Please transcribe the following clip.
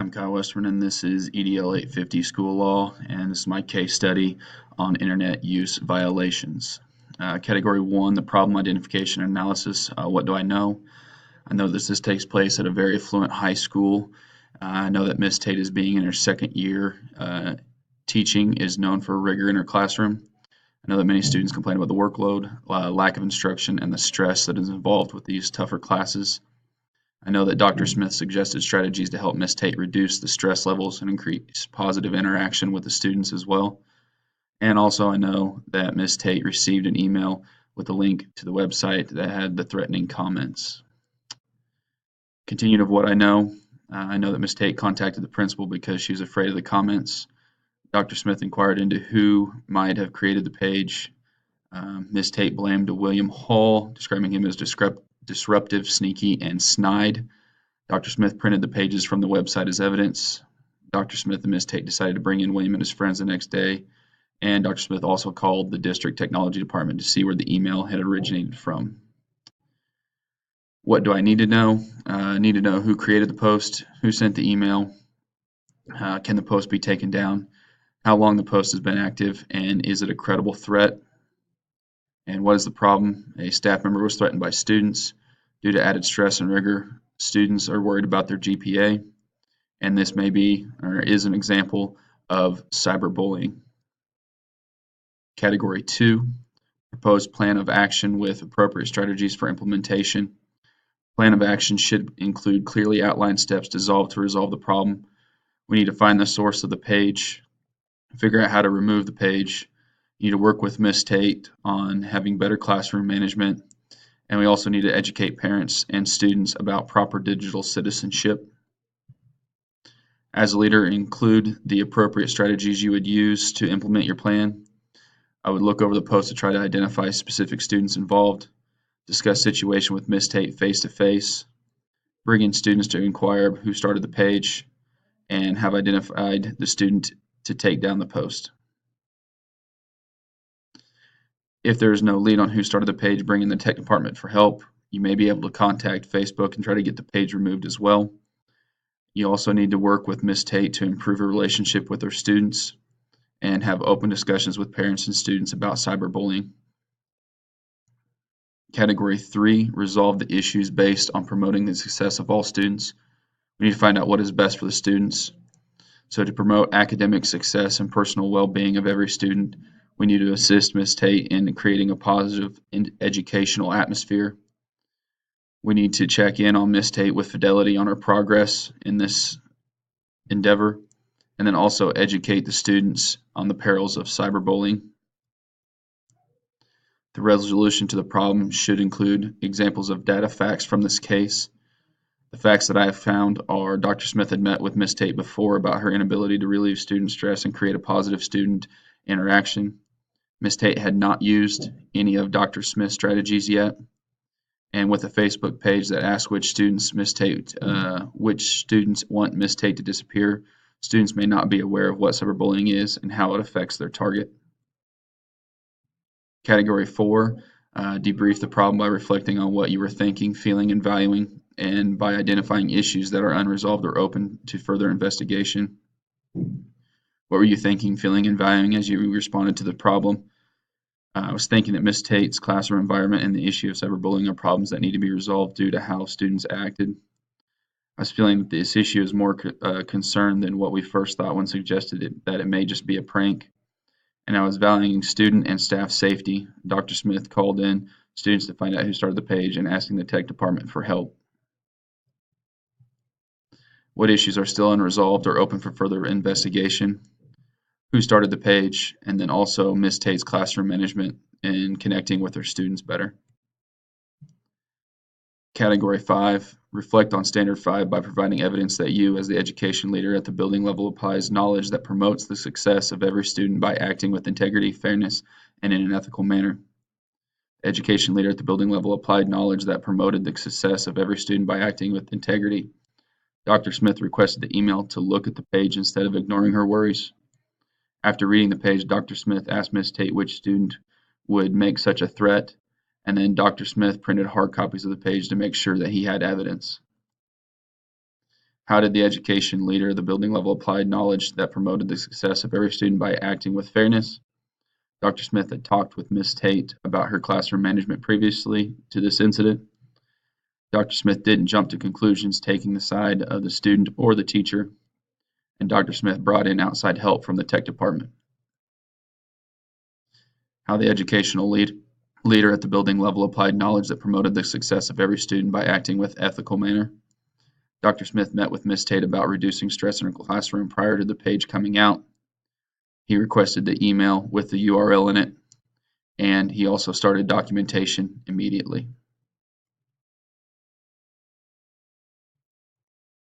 I'm Kyle Westerman, and this is EDL 850 School Law, and this is my case study on internet use violations. Category 1, the problem identification and analysis. What do I know? I know that this takes place at a very affluent high school. I know that Miss Tate is being in her second year. Teaching is known for rigor in her classroom. I know that many students complain about the workload, lack of instruction, and the stress that is involved with these tougher classes. I know that Dr. Smith suggested strategies to help Miss Tate reduce the stress levels and increase positive interaction with the students as well. And also, I know that Miss Tate received an email with a link to the website that had the threatening comments. Continuing of what I know that Miss Tate contacted the principal because she was afraid of the comments. Dr. Smith inquired into who might have created the page. Miss Tate blamed William Hall, describing him as disruptive, sneaky, and snide. Dr. Smith printed the pages from the website as evidence. Dr. Smith and Miss Tate decided to bring in William and his friends the next day, and Dr. Smith also called the district technology department to see where the email had originated from. What do I need to know? I need to know who created the post, who sent the email, can the post be taken down, how long the post has been active, and is it a credible threat? And what is the problem? A staff member was threatened by students due to added stress and rigor. Students are worried about their GPA, and this may be or is an example of cyberbullying. Category 2, proposed plan of action with appropriate strategies for implementation. Plan of action should include clearly outlined steps to resolve the problem. We need to find the source of the page, figure out how to remove the page. You need to work with Miss Tate on having better classroom management, and we also need to educate parents and students about proper digital citizenship. As a leader, include the appropriate strategies you would use to implement your plan. I would look over the post to try to identify specific students involved, discuss situation with Miss Tate face-to-face, bring in students to inquire who started the page, and have identified the student to take down the post. If there is no lead on who started the page, bring in the tech department for help. You may be able to contact Facebook and try to get the page removed as well. You also need to work with Miss Tate to improve her relationship with her students and have open discussions with parents and students about cyberbullying. Category 3, resolve the issues based on promoting the success of all students. We need to find out what is best for the students. So to promote academic success and personal well-being of every student, we need to assist Miss Tate in creating a positive educational atmosphere. We need to check in on Miss Tate with fidelity on her progress in this endeavor, and then also educate the students on the perils of cyberbullying. The resolution to the problem should include examples of data facts from this case. The facts that I have found are Dr. Smith had met with Miss Tate before about her inability to relieve student stress and create a positive student interaction. Miss Tate had not used any of Dr. Smith's strategies yet. And with a Facebook page that asks which students want Miss Tate to disappear, students may not be aware of what cyberbullying is and how it affects their target. Category 4, debrief the problem by reflecting on what you were thinking, feeling, and valuing, and by identifying issues that are unresolved or open to further investigation. What were you thinking, feeling, and valuing as you responded to the problem? I was thinking that Miss Tate's classroom environment and the issue of cyberbullying are problems that need to be resolved due to how students acted. I was feeling that this issue is more concern than what we first thought when suggested that it may just be a prank. And I was valuing student and staff safety. Dr. Smith called in students to find out who started the page and asking the tech department for help. What issues are still unresolved or open for further investigation? Who started the page, and then also Miss Tate's classroom management and connecting with her students better. Category 5, reflect on Standard 5 by providing evidence that you, as the education leader at the building level, applies knowledge that promotes the success of every student by acting with integrity, fairness, and in an ethical manner. The education leader at the building level applied knowledge that promoted the success of every student by acting with integrity. Dr. Smith requested the email to look at the page instead of ignoring her worries. After reading the page, Dr. Smith asked Miss Tate which student would make such a threat, and then Dr. Smith printed hard copies of the page to make sure that he had evidence. How did the education leader at the building level apply knowledge that promoted the success of every student by acting with fairness? Dr. Smith had talked with Miss Tate about her classroom management previously to this incident. Dr. Smith didn't jump to conclusions taking the side of the student or the teacher, and Dr. Smith brought in outside help from the tech department. How the educational leader at the building level applied knowledge that promoted the success of every student by acting with ethical manner. Dr. Smith met with Miss Tate about reducing stress in her classroom prior to the page coming out. He requested the email with the URL in it, and he also started documentation immediately.